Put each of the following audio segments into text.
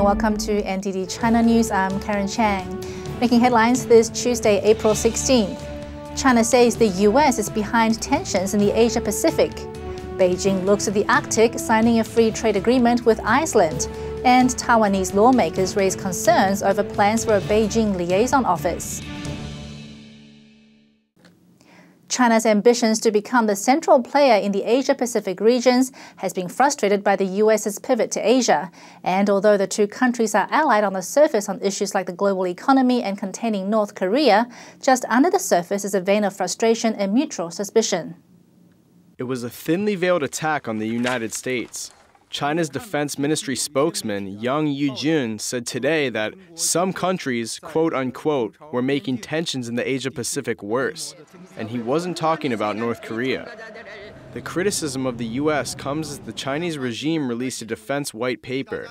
welcome to NTD China News. I'm Karen Chang. Making headlines this Tuesday, April 16th. China says the US is behind tensions in the Asia-Pacific. Beijing looks at the Arctic, signing a free trade agreement with Iceland. And Taiwanese lawmakers raise concerns over plans for a Beijing liaison office. China's ambitions to become the central player in the Asia-Pacific regions has been frustrated by the US's pivot to Asia. And although the two countries are allied on the surface on issues like the global economy and containing North Korea, just under the surface is a vein of frustration and mutual suspicion. It was a thinly veiled attack on the United States. China's Defense Ministry Spokesman Ying-jeou said today that some countries, quote-unquote, were making tensions in the Asia-Pacific worse, and he wasn't talking about North Korea. The criticism of the U.S. comes as the Chinese regime released a defense white paper.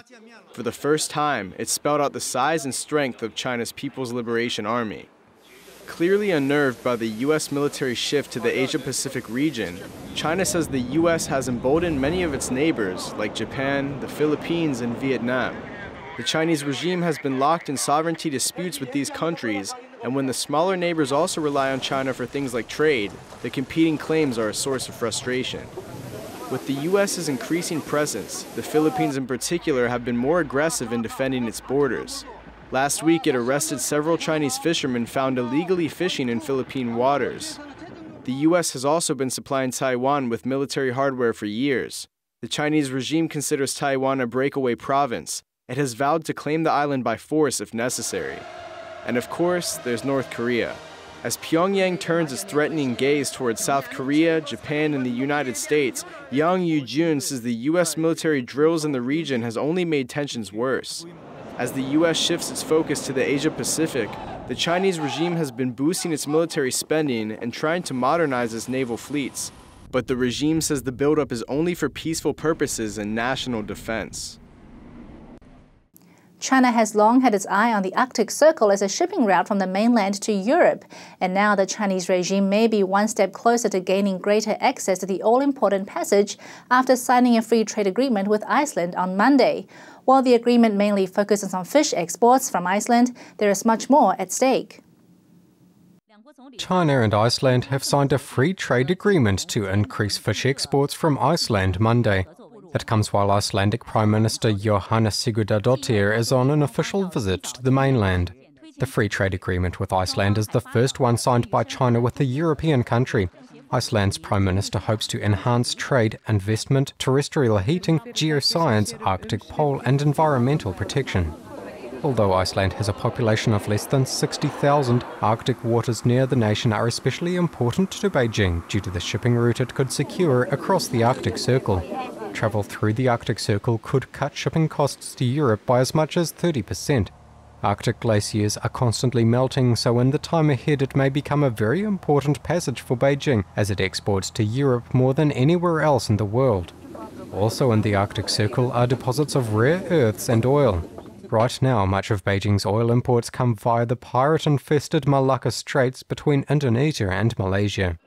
For the first time, it spelled out the size and strength of China's People's Liberation Army. Clearly unnerved by the U.S. military shift to the Asia-Pacific region, China says the U.S. has emboldened many of its neighbors, like Japan, the Philippines, and Vietnam. The Chinese regime has been locked in sovereignty disputes with these countries, and when the smaller neighbors also rely on China for things like trade, the competing claims are a source of frustration. With the U.S.'s increasing presence, the Philippines in particular have been more aggressive in defending its borders. Last week, it arrested several Chinese fishermen found illegally fishing in Philippine waters. The U.S. has also been supplying Taiwan with military hardware for years. The Chinese regime considers Taiwan a breakaway province. It has vowed to claim the island by force if necessary. And of course, there's North Korea. As Pyongyang turns its threatening gaze towards South Korea, Japan, and the United States, Ying-jeou says the U.S. military drills in the region has only made tensions worse. As the U.S. shifts its focus to the Asia-Pacific, the Chinese regime has been boosting its military spending and trying to modernize its naval fleets. But the regime says the buildup is only for peaceful purposes and national defense. China has long had its eye on the Arctic Circle as a shipping route from the mainland to Europe, and now the Chinese regime may be one step closer to gaining greater access to the all-important passage after signing a free trade agreement with Iceland on Monday. While the agreement mainly focuses on fish exports from Iceland, there is much more at stake. China and Iceland have signed a free trade agreement to increase fish exports from Iceland Monday. That comes while Icelandic Prime Minister Jóhanna Sigurdardóttir is on an official visit to the mainland. The free trade agreement with Iceland is the first one signed by China with a European country. Iceland's Prime Minister hopes to enhance trade, investment, terrestrial heating, geoscience, Arctic pole and environmental protection. Although Iceland has a population of less than 60,000, Arctic waters near the nation are especially important to Beijing due to the shipping route it could secure across the Arctic Circle. Travel through the Arctic Circle could cut shipping costs to Europe by as much as 30%. Arctic glaciers are constantly melting, so in the time ahead it may become a very important passage for Beijing as it exports to Europe more than anywhere else in the world. Also in the Arctic Circle are deposits of rare earths and oil. Right now, much of Beijing's oil imports come via the pirate-infested Malacca Straits between Indonesia and Malaysia.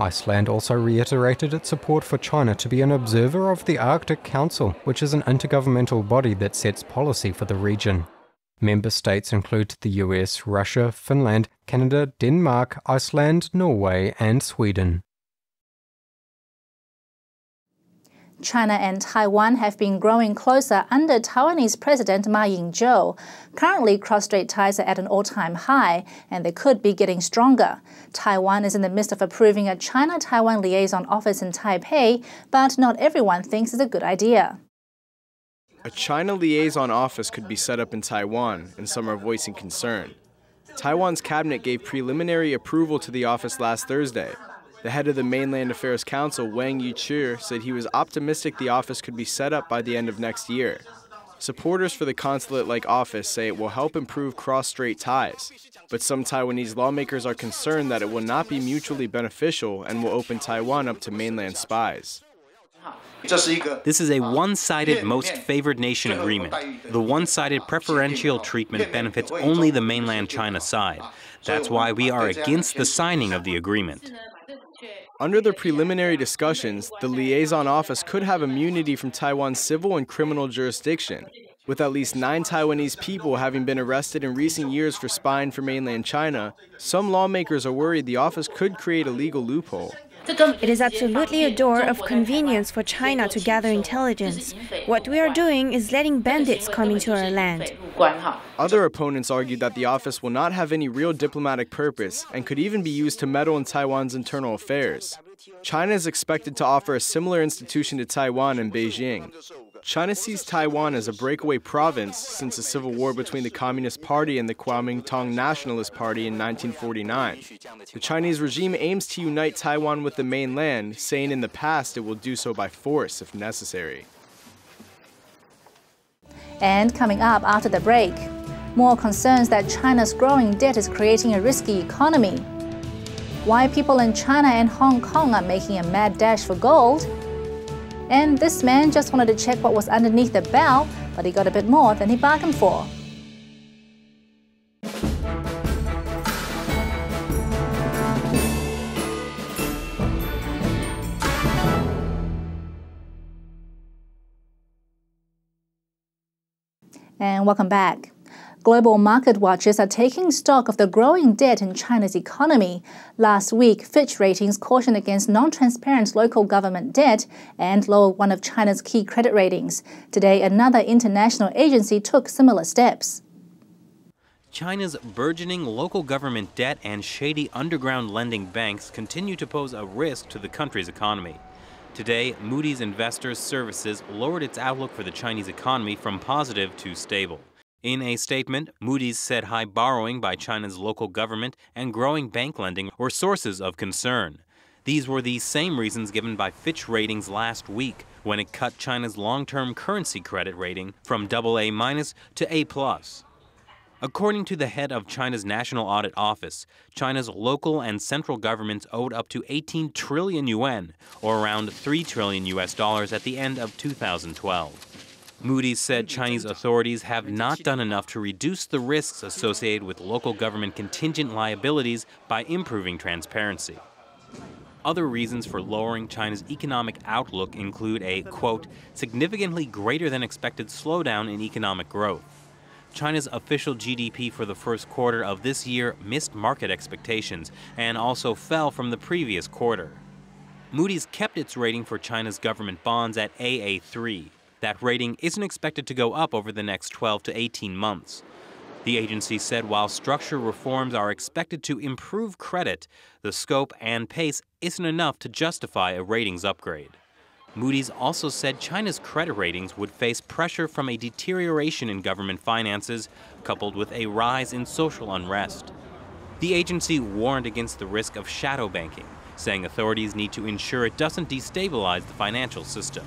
Iceland also reiterated its support for China to be an observer of the Arctic Council, which is an intergovernmental body that sets policy for the region. Member states include the US, Russia, Finland, Canada, Denmark, Iceland, Norway, and Sweden. China and Taiwan have been growing closer under Taiwanese President ying-jeou. Currently, cross-strait ties are at an all-time high, and they could be getting stronger. Taiwan is in the midst of approving a China-Taiwan liaison office in Taipei, but not everyone thinks it's a good idea. A China liaison office could be set up in Taiwan, and some are voicing concern. Taiwan's cabinet gave preliminary approval to the office last Thursday. The head of the Mainland Affairs Council, Wang Yichi, said he was optimistic the office could be set up by the end of next year. Supporters for the consulate-like office say it will help improve cross-strait ties, but some Taiwanese lawmakers are concerned that it will not be mutually beneficial and will open Taiwan up to mainland spies. This is a one-sided most favored nation agreement. The one-sided preferential treatment benefits only the mainland China side. That's why we are against the signing of the agreement. Under the preliminary discussions, the liaison office could have immunity from Taiwan's civil and criminal jurisdiction. With at least 9 Taiwanese people having been arrested in recent years for spying for mainland China, some lawmakers are worried the office could create a legal loophole. It is absolutely a door of convenience for China to gather intelligence. What we are doing is letting bandits come into our land. Other opponents argued that the office will not have any real diplomatic purpose and could even be used to meddle in Taiwan's internal affairs. China is expected to offer a similar institution to Taiwan in Beijing. China sees Taiwan as a breakaway province since the civil war between the Communist Party and the Kuomintang Nationalist Party in 1949. The Chinese regime aims to unite Taiwan with the mainland, saying in the past it will do so by force if necessary. And coming up after the break, more concerns that China's growing debt is creating a risky economy. Why people in China and Hong Kong are making a mad dash for gold. And this man just wanted to check what was underneath the bell, but he got a bit more than he bargained for. And welcome back. Global market watchers are taking stock of the growing debt in China's economy. Last week, Fitch Ratings cautioned against non-transparent local government debt and lowered one of China's key credit ratings. Today, another international agency took similar steps. China's burgeoning local government debt and shady underground lending banks continue to pose a risk to the country's economy. Today, Moody's Investors Services lowered its outlook for the Chinese economy from positive to stable. In a statement, Moodys said high borrowing by China's local government and growing bank lending were sources of concern. These were the same reasons given by Fitch Ratings last week when it cut China's long-term currency credit rating from AA- to A+. According to the head of China's National Audit Office, China's local and central governments owed up to 18 trillion yuan, or around $3 trillion at the end of 2012. Moodys said Chinese authorities have not done enough to reduce the risks associated with local government contingent liabilities by improving transparency. Other reasons for lowering China's economic outlook include a, quote, significantly greater than expected slowdown in economic growth. China's official GDP for the first quarter of this year missed market expectations and also fell from the previous quarter. Moody's kept its rating for China's government bonds at AA3. That rating isn't expected to go up over the next 12 to 18 months. The agency said while structural reforms are expected to improve credit, the scope and pace isn't enough to justify a ratings upgrade. Moody's also said China's credit ratings would face pressure from a deterioration in government finances, coupled with a rise in social unrest. The agency warned against the risk of shadow banking, saying authorities need to ensure it doesn't destabilize the financial system.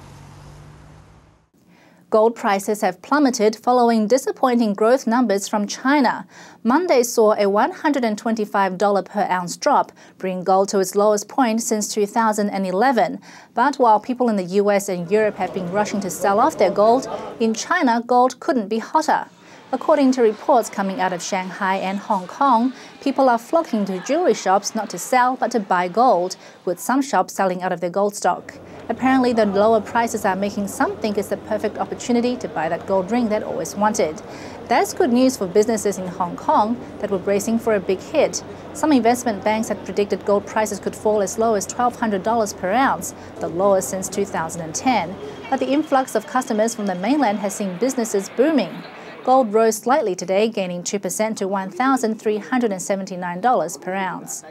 Gold prices have plummeted following disappointing growth numbers from China. Monday saw a $125 per ounce drop, bringing gold to its lowest point since 2011. But while people in the US and Europe have been rushing to sell off their gold, in China, gold couldn't be hotter. According to reports coming out of Shanghai and Hong Kong, people are flocking to jewelry shops not to sell but to buy gold, with some shops selling out of their gold stock. Apparently, the lower prices are making some think it's the perfect opportunity to buy that gold ring they'd always wanted. That's good news for businesses in Hong Kong that were bracing for a big hit. Some investment banks had predicted gold prices could fall as low as $1,200 per ounce, the lowest since 2010. But the influx of customers from the mainland has seen businesses booming. Gold rose slightly today, gaining 2% to $1,379 per ounce.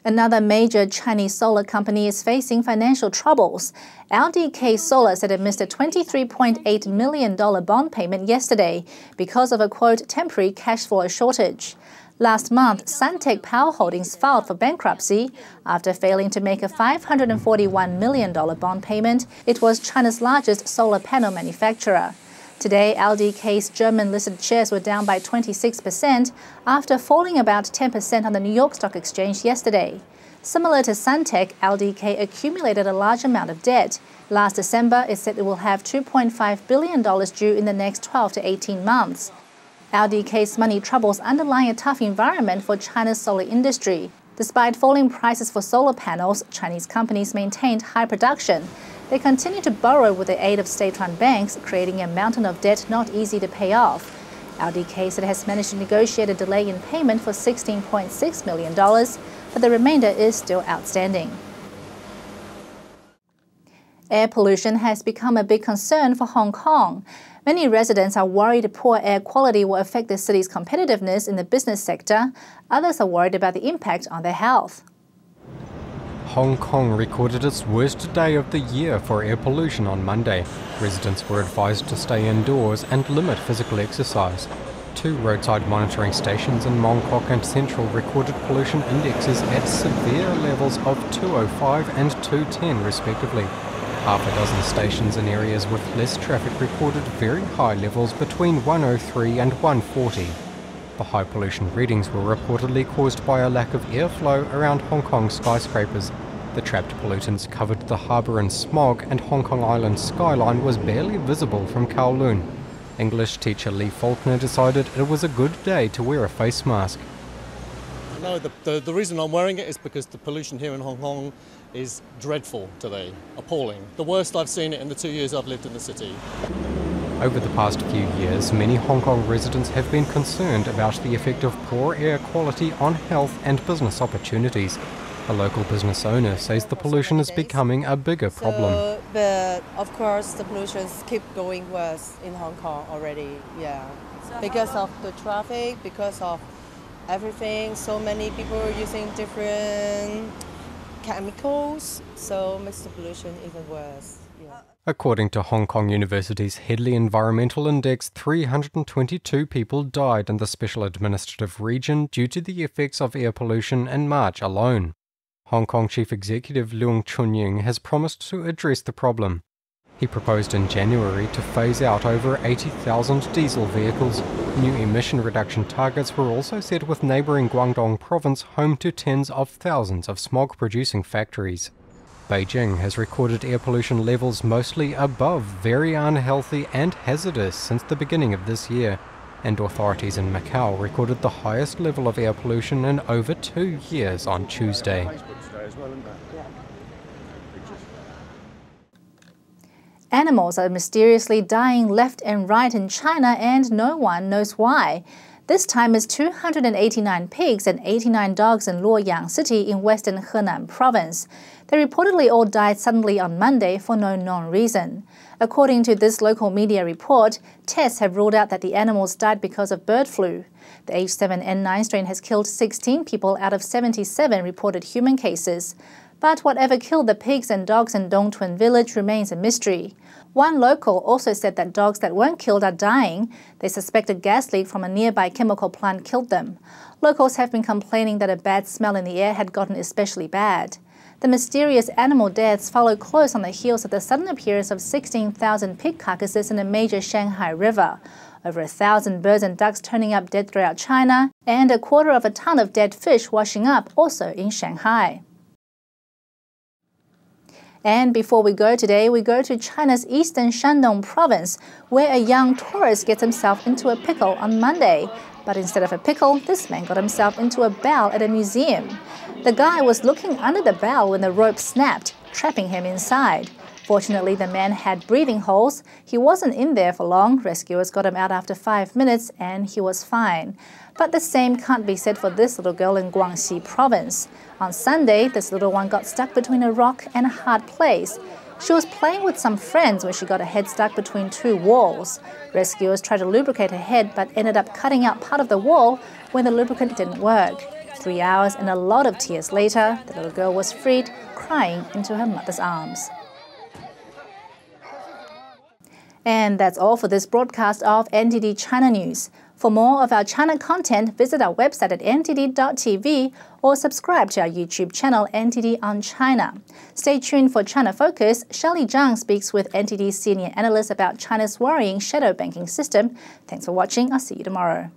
Another major Chinese solar company is facing financial troubles. LDK Solar said it missed a $23.8 million bond payment yesterday because of a, quote, temporary cash flow shortage. Last month, Suntech Power Holdings filed for bankruptcy after failing to make a $541 million bond payment. It was China's largest solar panel manufacturer. Today, LDK's German-listed shares were down by 26% after falling about 10% on the New York Stock Exchange yesterday. Similar to Suntech, LDK accumulated a large amount of debt. Last December, it said it will have $2.5 billion due in the next 12 to 18 months. LDK's money troubles underlie a tough environment for China's solar industry. Despite falling prices for solar panels, Chinese companies maintained high production. They continue to borrow with the aid of state-run banks, creating a mountain of debt not easy to pay off. LDK said it has managed to negotiate a delay in payment for $16.6 million, but the remainder is still outstanding. Air pollution has become a big concern for Hong Kong. Many residents are worried poor air quality will affect the city's competitiveness in the business sector. Others are worried about the impact on their health. Hong Kong recorded its worst day of the year for air pollution on Monday. Residents were advised to stay indoors and limit physical exercise. 2 roadside monitoring stations in Mong Kok and Central recorded pollution indexes at severe levels of 205 and 210 respectively. Half a dozen stations in areas with less traffic recorded very high levels between 103 and 140. The high pollution readings were reportedly caused by a lack of airflow around Hong Kong's skyscrapers. The trapped pollutants covered the harbour in smog, and Hong Kong Island's skyline was barely visible from Kowloon. English teacher Lee Faulkner decided it was a good day to wear a face mask. No, the reason I'm wearing it is because the pollution here in Hong Kong is dreadful today, appalling. The worst I've seen it in the 2 years I've lived in the city. Over the past few years, many Hong Kong residents have been concerned about the effect of poor air quality on health and business opportunities. A local business owner says the pollution is becoming a bigger problem. But of course, the pollutions keep going worse in Hong Kong already, yeah. Because of the traffic, because of everything, so many people are using different chemicals, so makes the pollution even worse. Yeah. According to Hong Kong University's Headley Environmental Index, 322 people died in the Special Administrative Region due to the effects of air pollution in March alone. Hong Kong Chief Executive Leung Chun-ying has promised to address the problem. He proposed in January to phase out over 80,000 diesel vehicles. New emission reduction targets were also set with neighbouring Guangdong province home to tens of thousands of smog-producing factories. Beijing has recorded air pollution levels mostly above very unhealthy and hazardous since the beginning of this year, and authorities in Macau recorded the highest level of air pollution in over 2 years on Tuesday. Animals are mysteriously dying left and right in China, and no one knows why. This time it's 289 pigs and 89 dogs in Luoyang City in western Henan province. They reportedly all died suddenly on Monday for no known reason. According to this local media report, tests have ruled out that the animals died because of bird flu. The H7N9 strain has killed 16 people out of 77 reported human cases. But whatever killed the pigs and dogs in Dongtun village remains a mystery. One local also said that dogs that weren't killed are dying. They suspect a gas leak from a nearby chemical plant killed them. Locals have been complaining that a bad smell in the air had gotten especially bad. The mysterious animal deaths follow close on the heels of the sudden appearance of 16,000 pig carcasses in a major Shanghai river, over 1,000 birds and ducks turning up dead throughout China, and a quarter of a ton of dead fish washing up also in Shanghai. And before we go today, we go to China's eastern Shandong province, where a young tourist gets himself into a pickle on Monday. But instead of a pickle, this man got himself into a barrel at a museum. The guy was looking under the barrel when the rope snapped, trapping him inside. Fortunately, the man had breathing holes. He wasn't in there for long. Rescuers got him out after 5 minutes and he was fine. But the same can't be said for this little girl in Guangxi province. On Sunday, this little one got stuck between a rock and a hard place. She was playing with some friends when she got her head stuck between 2 walls. Rescuers tried to lubricate her head but ended up cutting out part of the wall when the lubricant didn't work. 3 hours and a lot of tears later, the little girl was freed, crying into her mother's arms. And that's all for this broadcast of NTD China News. For more of our China content, visit our website at ntd.tv or subscribe to our YouTube channel NTDonChina. Stay tuned for China Focus. Shirley Zhang speaks with NTD senior analyst about China's worrying shadow banking system. Thanks for watching. I'll see you tomorrow.